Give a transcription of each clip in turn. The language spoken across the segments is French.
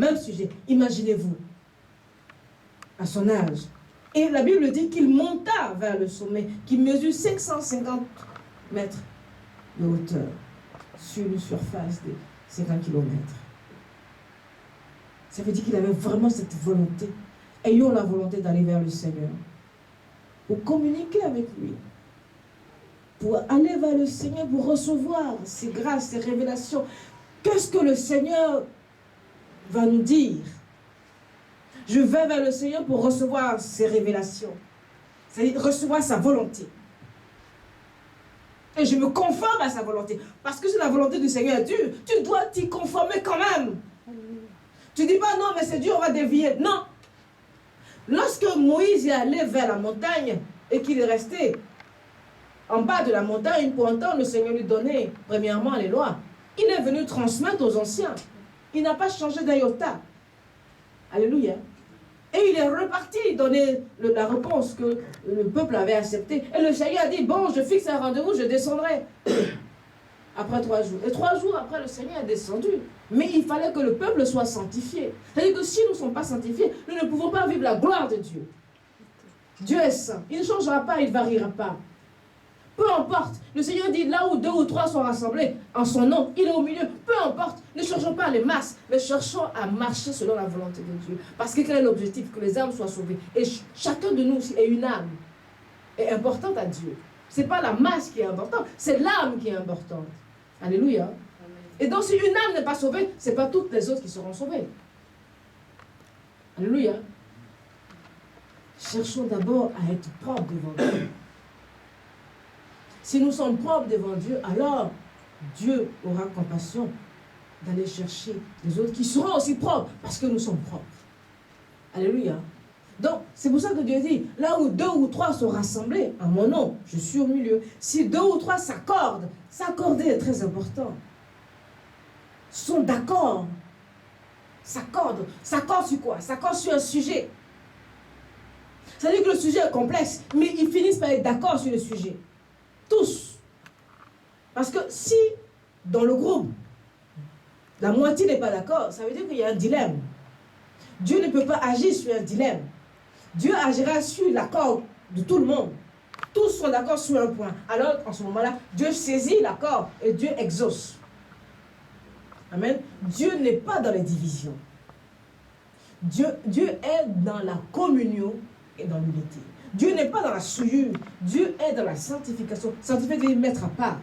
même sujet. Imaginez-vous, à son âge. Et la Bible dit qu'il monta vers le sommet, qui mesure 550 mètres de hauteur, sur une surface de 50 kilomètres. Ça veut dire qu'il avait vraiment cette volonté. Ayons la volonté d'aller vers le Seigneur, pour communiquer avec lui, pour aller vers le Seigneur, pour recevoir ses grâces, ses révélations. Qu'est-ce que le Seigneur va nous dire? Je vais vers le Seigneur pour recevoir ses révélations, c'est-à-dire recevoir sa volonté. Et je me conforme à sa volonté, parce que c'est la volonté du Seigneur. Tu dois t'y conformer quand même. Tu dis pas non, mais c'est Dieu, on va dévier. Non. Lorsque Moïse est allé vers la montagne et qu'il est resté en bas de la montagne pour entendre le Seigneur lui donner premièrement les lois, il est venu transmettre aux anciens. Il n'a pas changé d'un iota. Alléluia. Et il est reparti donner la réponse que le peuple avait acceptée. Et le Seigneur a dit, bon, je fixe un rendez-vous, je descendrai. Après 3 jours. Et 3 jours après, le Seigneur est descendu. Mais il fallait que le peuple soit sanctifié. C'est-à-dire que si nous ne sommes pas sanctifiés, nous ne pouvons pas vivre la gloire de Dieu. Dieu est saint. Il ne changera pas, il ne variera pas. Peu importe. Le Seigneur dit, là où 2 ou 3 sont rassemblés en son nom, il est au milieu. Peu importe. Ne cherchons pas les masses, mais cherchons à marcher selon la volonté de Dieu. Parce que quel est l'objectif? Que les âmes soient sauvées. Et chacun de nous est une âme. Est importante à Dieu. Ce n'est pas la masse qui est importante, c'est l'âme qui est importante. Alléluia. Amen. Et donc si une âme n'est pas sauvée, ce n'est pas toutes les autres qui seront sauvées. Alléluia. Cherchons d'abord à être propres devant Dieu. Si nous sommes propres devant Dieu, alors Dieu aura compassion d'aller chercher les autres qui seront aussi propres parce que nous sommes propres. Alléluia. Donc, c'est pour ça que Dieu dit, là où 2 ou 3 sont rassemblés en mon nom, je suis au milieu. Si 2 ou 3 s'accordent, s'accorder est très important. Sont d'accord. S'accordent. S'accordent sur quoi? S'accordent sur un sujet. C'est-à-dire que le sujet est complexe, mais ils finissent par être d'accord sur le sujet. Tous. Parce que si, dans le groupe, la moitié n'est pas d'accord, ça veut dire qu'il y a un dilemme. Dieu ne peut pas agir sur un dilemme. Dieu agira sur l'accord de tout le monde. Tous sont d'accord sur un point. Alors, en ce moment-là, Dieu saisit l'accord et Dieu exauce. Amen. Dieu n'est pas dans les divisions. Dieu est dans la communion et dans l'unité. Dieu n'est pas dans la souillure. Dieu est dans la sanctification. Sanctifier veut dire mettre à part.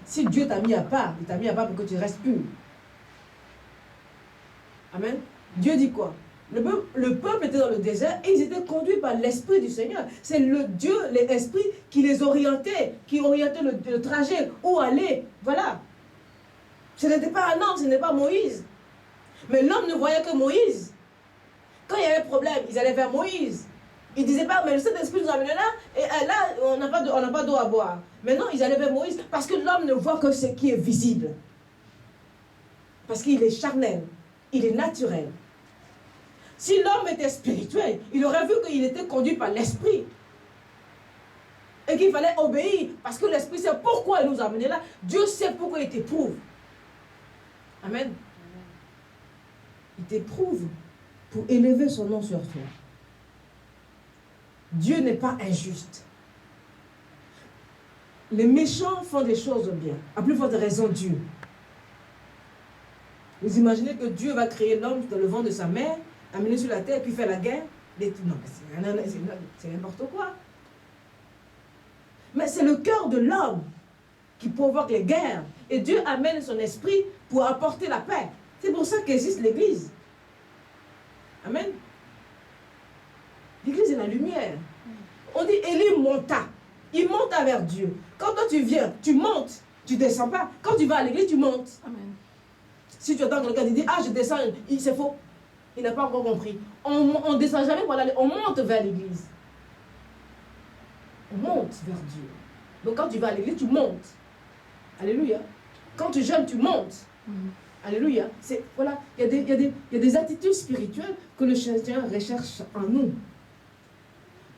Si Dieu t'a mis à part, il t'a mis à part pour que tu restes pur. Amen. Dieu dit quoi? Le peuple était dans le désert et ils étaient conduits par l'Esprit du Seigneur. C'est le Dieu, l'Esprit, qui les orientait, qui orientait le trajet, où aller. Voilà. Ce n'était pas un homme, ce n'est pas Moïse. Mais l'homme ne voyait que Moïse. Quand il y avait problème, ils allaient vers Moïse. Ils ne disaient pas, mais le Saint-Esprit nous a amené là, et là, on n'a pas d'eau à boire. Mais non, ils allaient vers Moïse, parce que l'homme ne voit que ce qui est visible. Parce qu'il est charnel, il est naturel. Si l'homme était spirituel, il aurait vu qu'il était conduit par l'Esprit. Et qu'il fallait obéir, parce que l'Esprit sait pourquoi il nous a amenés là. Dieu sait pourquoi il t'éprouve. Amen. Il t'éprouve pour élever son nom sur toi. Dieu n'est pas injuste. Les méchants font des choses bien. À plus forte raison, Dieu. Vous imaginez que Dieu va créer l'homme dans le ventre de sa mère, amener sur la terre, puis faire la guerre? Non, c'est n'importe quoi. Mais c'est le cœur de l'homme qui provoque les guerres. Et Dieu amène son esprit pour apporter la paix. C'est pour ça qu'existe l'Église. Amen. L'Église est la lumière. On dit Élie monta. Il monta vers Dieu. Quand toi tu viens, tu montes. Tu ne descends pas. Quand tu vas à l'église, tu montes. Amen. Si tu entends quelqu'un qui dit, ah je descends, c'est faux. Il n'a pas encore compris. On ne descend jamais pour aller. On monte vers l'église. On monte vers Dieu. Donc quand tu vas à l'église, tu montes. Alléluia. Quand tu jeûnes, tu montes. Alléluia. Voilà, il y a des attitudes spirituelles que le Seigneur recherche en nous.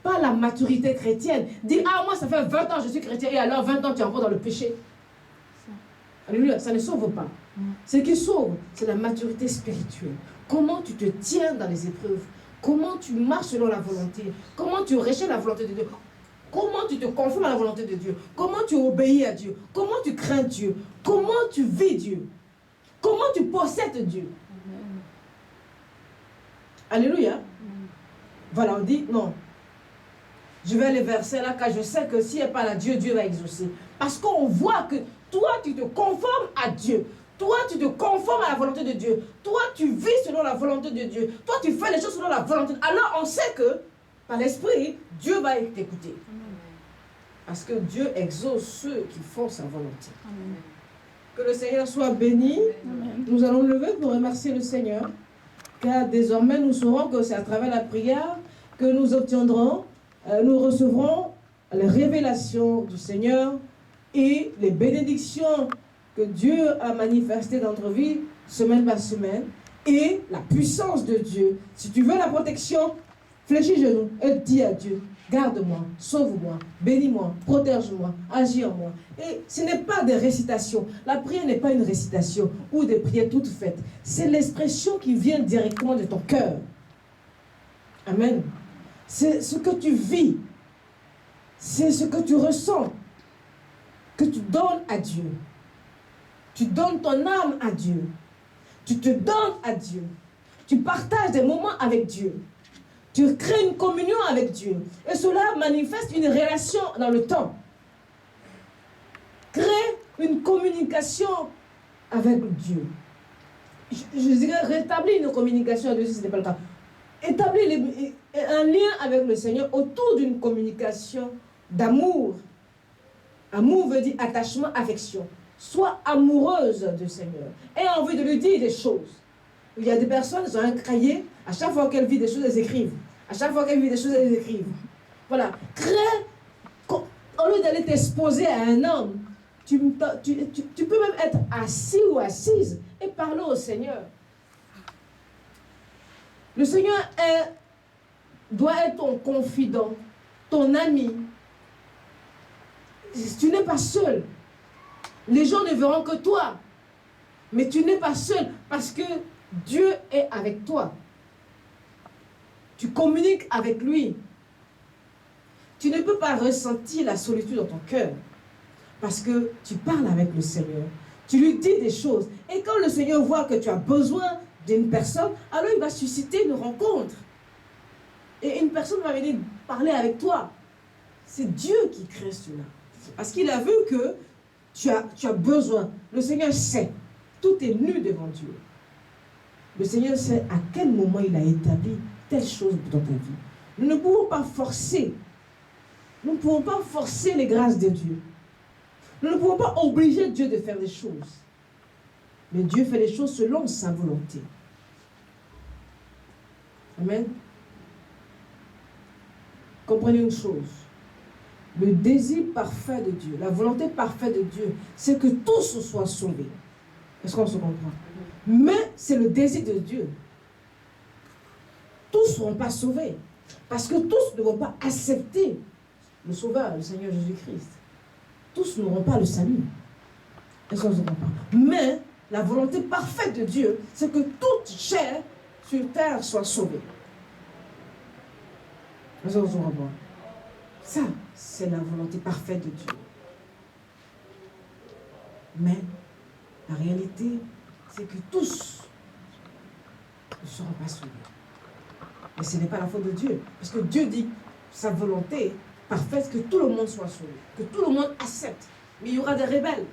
Pas la maturité chrétienne. Dire, ah moi ça fait 20 ans que je suis chrétien et alors 20 ans tu es encore dans le péché. Alléluia, ça ne sauve pas. Ce qui sauve, c'est la maturité spirituelle. comment tu te tiens dans les épreuves, comment tu marches selon la volonté, comment tu recherches la volonté de Dieu, comment tu te conformes à la volonté de Dieu, comment tu obéis à Dieu, comment tu crains Dieu, comment tu vis Dieu, comment tu possèdes Dieu. Alléluia. Voilà, on dit non. Je vais les verser là, car je sais que s'il n'y a pas là Dieu, Dieu va exaucer. Parce qu'on voit que toi, tu te conformes à Dieu. Toi, tu te conformes à la volonté de Dieu. Toi, tu vis selon la volonté de Dieu. Toi, tu fais les choses selon la volonté de Dieu. Alors, on sait que, par l'Esprit, Dieu va t'écouter. Parce que Dieu exauce ceux qui font sa volonté. Amen. Que le Seigneur soit béni. Amen. Nous allons nous lever pour remercier le Seigneur. Car désormais, nous saurons que c'est à travers la prière que nous obtiendrons, nous recevrons les révélations du Seigneur et les bénédictions que Dieu a manifestées dans notre vie, semaine par semaine, et la puissance de Dieu. Si tu veux la protection, fléchis genoux et dis à Dieu, garde-moi, sauve-moi, bénis-moi, protège-moi, agis en moi. Et ce n'est pas des récitations. La prière n'est pas une récitation ou des prières toutes faites. C'est l'expression qui vient directement de ton cœur. Amen. C'est ce que tu vis. C'est ce que tu ressens. Que tu donnes à Dieu. Tu donnes ton âme à Dieu. Tu te donnes à Dieu. Tu partages des moments avec Dieu. Tu crées une communion avec Dieu. Et cela manifeste une relation dans le temps. Crée une communication avec Dieu. Je dirais rétablir une communication avec Dieu si ce n'est pas le cas. Établir un lien avec le Seigneur autour d'une communication d'amour. Amour veut dire attachement, affection. Sois amoureuse du Seigneur. Aie envie de lui dire des choses. Il y a des personnes qui ont un cahier, à chaque fois qu'elles vivent des choses, elles écrivent. À chaque fois qu'elles vivent des choses, elles écrivent. Voilà. Crée, au lieu d'aller t'exposer à un homme, tu peux même être assis ou assise et parler au Seigneur. Le Seigneur doit être ton confident, ton ami. Tu n'es pas seul. Les gens ne verront que toi. Mais tu n'es pas seul parce que Dieu est avec toi. Tu communiques avec lui. Tu ne peux pas ressentir la solitude dans ton cœur parce que tu parles avec le Seigneur. Tu lui dis des choses. Et quand le Seigneur voit que tu as besoin d'une personne, alors il va susciter une rencontre. Et une personne va venir parler avec toi. C'est Dieu qui crée cela. Parce qu'il a vu que tu as besoin. Le Seigneur sait. Tout est nu devant Dieu. Le Seigneur sait à quel moment il a établi telle chose dans ta vie. Nous ne pouvons pas forcer. Nous ne pouvons pas forcer les grâces de Dieu. Nous ne pouvons pas obliger Dieu de faire des choses. Mais Dieu fait les choses selon sa volonté. Amen. Comprenez une chose. Le désir parfait de Dieu, la volonté parfaite de Dieu, c'est que tous soient sauvés. Est-ce qu'on se comprend? Mais c'est le désir de Dieu. Tous ne seront pas sauvés. Parce que tous ne vont pas accepter le Sauveur, le Seigneur Jésus-Christ. Tous n'auront pas le salut. Est-ce qu'on se comprend? Mais la volonté parfaite de Dieu, c'est que toute chair sur terre soit sauvée. Est-ce qu'on se comprend? Ça, c'est la volonté parfaite de Dieu. Mais la réalité, c'est que tous ne seront pas sauvés. Mais ce n'est pas la faute de Dieu. Parce que Dieu dit sa volonté parfaite, que tout le monde soit sauvé. Que tout le monde accepte. Mais il y aura des rebelles.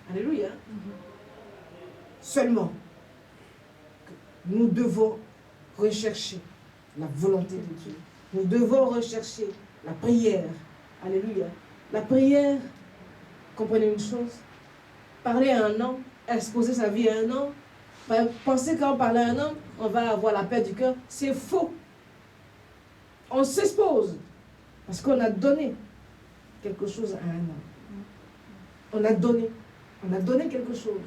Alléluia. Seulement, nous devons rechercher la volonté de Dieu. Nous devons rechercher la prière. Alléluia. La prière, comprenez une chose, parler à un homme, exposer sa vie à un homme, penser qu'en parler à un homme, on va avoir la paix du cœur, c'est faux. On s'expose parce qu'on a donné quelque chose à un homme. On a donné quelque chose.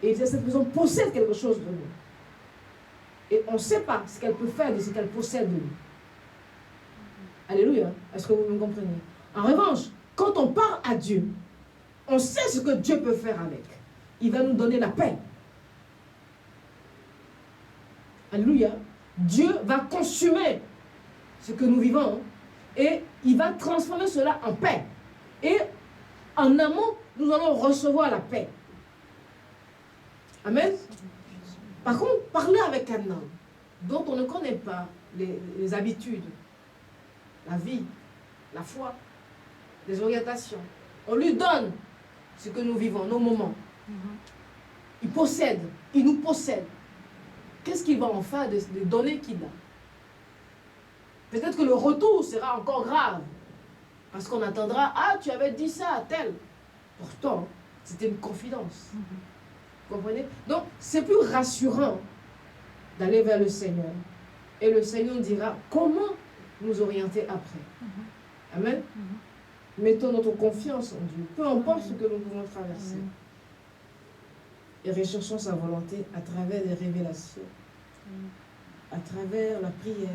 Et cette personne possède quelque chose de nous. Et on ne sait pas ce qu'elle peut faire de ce qu'elle possède de nous. Alléluia. Est-ce que vous me comprenez? En revanche, quand on parle à Dieu, on sait ce que Dieu peut faire avec. Il va nous donner la paix. Alléluia. Dieu va consumer ce que nous vivons, hein, et il va transformer cela en paix. Et en amont, nous allons recevoir la paix. Amen. Par contre, parler avec un homme dont on ne connaît pas les habitudes, la vie, la foi, les orientations, on lui donne ce que nous vivons, nos moments. Il possède, il nous possède. Qu'est-ce qu'il va en faire des données qu'il a? Peut-être que le retour sera encore grave. Parce qu'on attendra, ah, tu avais dit ça à tel. Pourtant, c'était une confidence. Vous comprenez? Donc, c'est plus rassurant d'aller vers le Seigneur. Et le Seigneur dira comment nous orienter après. Amen. Mettons notre confiance en Dieu, peu importe ce que nous pouvons traverser. Et recherchons sa volonté à travers les révélations, à travers la prière.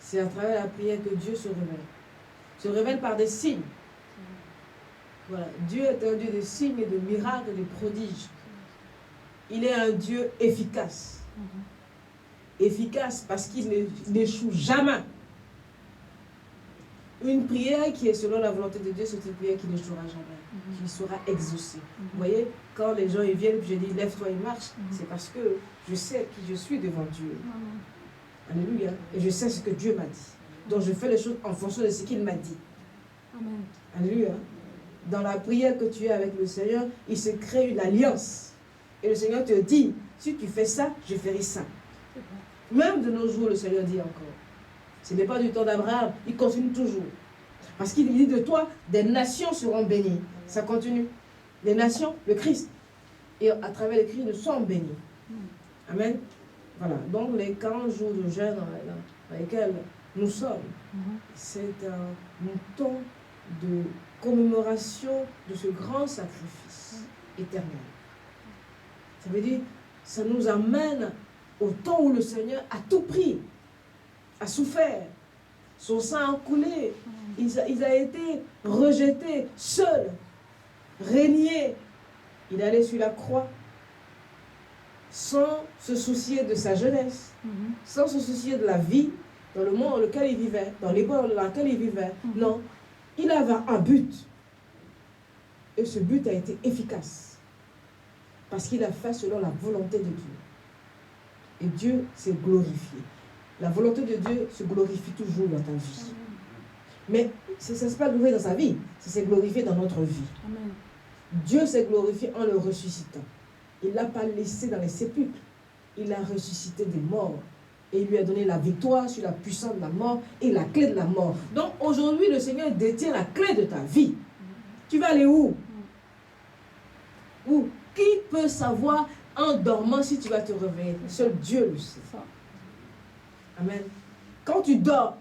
C'est à travers la prière que Dieu se révèle. Se révèle par des signes. Voilà. Dieu est un Dieu de signes et de miracles et de prodiges. Il est un Dieu efficace. Efficace parce qu'il n'échoue jamais. Une prière qui est selon la volonté de Dieu, c'est une prière qui n'échouera jamais, qui sera exaucée. Vous voyez, quand les gens ils viennent, je dis lève-toi et marche, c'est parce que je sais qui je suis devant Dieu. Alléluia. Et je sais ce que Dieu m'a dit. Donc je fais les choses en fonction de ce qu'il m'a dit. Amen. Alléluia. Dans la prière que tu as avec le Seigneur, il se crée une alliance. Et le Seigneur te dit, si tu fais ça, je ferai ça. Même de nos jours, le Seigneur dit encore. Ce n'est pas du temps d'Abraham, il continue toujours. Parce qu'il dit de toi, des nations seront bénies. Ça continue. Les nations, le Christ. Et à travers le Christ, nous sommes bénis. Amen. Voilà. Donc les 40 jours de jeûne dans lesquels nous sommes, c'est un temps de commémoration de ce grand sacrifice éternel. Ça veut dire, ça nous amène au temps où le Seigneur a tout pris, a souffert, son sang a coulé, il a été rejeté, seul, régné. Il allait sur la croix sans se soucier de sa jeunesse, sans se soucier de la vie dans le monde dans lequel il vivait, dans l'époque dans laquelle il vivait. Non, il avait un but. Et ce but a été efficace. Parce qu'il a fait selon la volonté de Dieu. Et Dieu s'est glorifié. La volonté de Dieu se glorifie toujours dans ta vie. Mais ça ne s'est pas glorifié dans sa vie, ça s'est glorifié dans notre vie. Amen. Dieu s'est glorifié en le ressuscitant. Il ne l'a pas laissé dans les sépulcres. Il l'a ressuscité des morts. Et il lui a donné la victoire sur la puissance de la mort et la clé de la mort. Donc aujourd'hui, le Seigneur détient la clé de ta vie. Tu vas aller où? Où? Qui peut savoir en dormant si tu vas te réveiller? Seul Dieu le sait. Amen. Quand tu dors,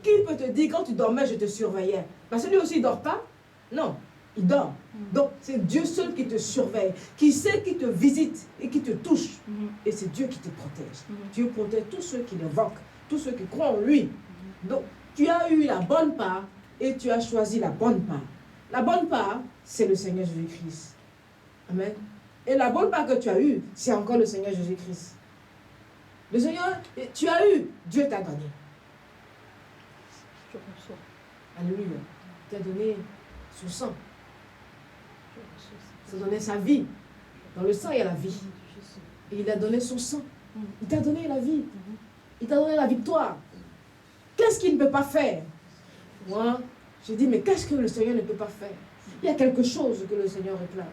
qui peut te dire quand tu dormais, je te surveillais? Parce que lui aussi, il ne dort pas. Non, il dort. Donc, c'est Dieu seul qui te surveille, qui sait, qui te visite et qui te touche. Et c'est Dieu qui te protège. Dieu protège tous ceux qui l'invoquent, tous ceux qui croient en lui. Donc, tu as eu la bonne part et tu as choisi la bonne part. La bonne part, c'est le Seigneur Jésus-Christ. Amen. Et la bonne part que tu as eue, c'est encore le Seigneur Jésus-Christ. Le Seigneur, tu as eu, Dieu t'a donné. Je reçois. Alléluia. Il t'a donné son sang. Il t'a donné sa vie. Dans le sang, il y a la vie. Et il a donné son sang. Il t'a donné la vie. Il t'a donné la victoire. Qu'est-ce qu'il ne peut pas faire? Moi, je dis, mais qu'est-ce que le Seigneur ne peut pas faire? Il y a quelque chose que le Seigneur réclame.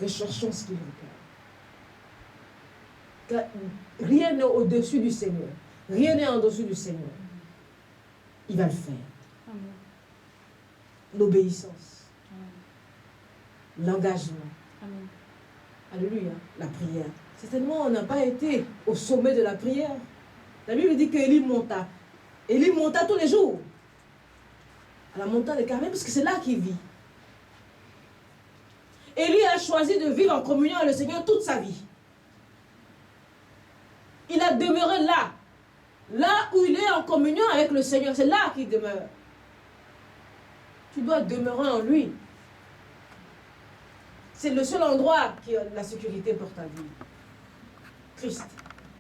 Recherchons ce qu'il réclame. Rien n'est au-dessus du Seigneur. Rien n'est en dessous du Seigneur. Il va le faire. L'obéissance. L'engagement. Alléluia. La prière. Certainement, on n'a pas été au sommet de la prière. La Bible dit qu'Élie monta. Élie monta tous les jours à la montagne de Carmel, parce que c'est là qu'il vit. Élie a choisi de vivre en communion avec le Seigneur toute sa vie. Il a demeuré là. Là où il est en communion avec le Seigneur, c'est là qu'il demeure. Tu dois demeurer en lui. C'est le seul endroit qui a la sécurité pour ta vie. Christ.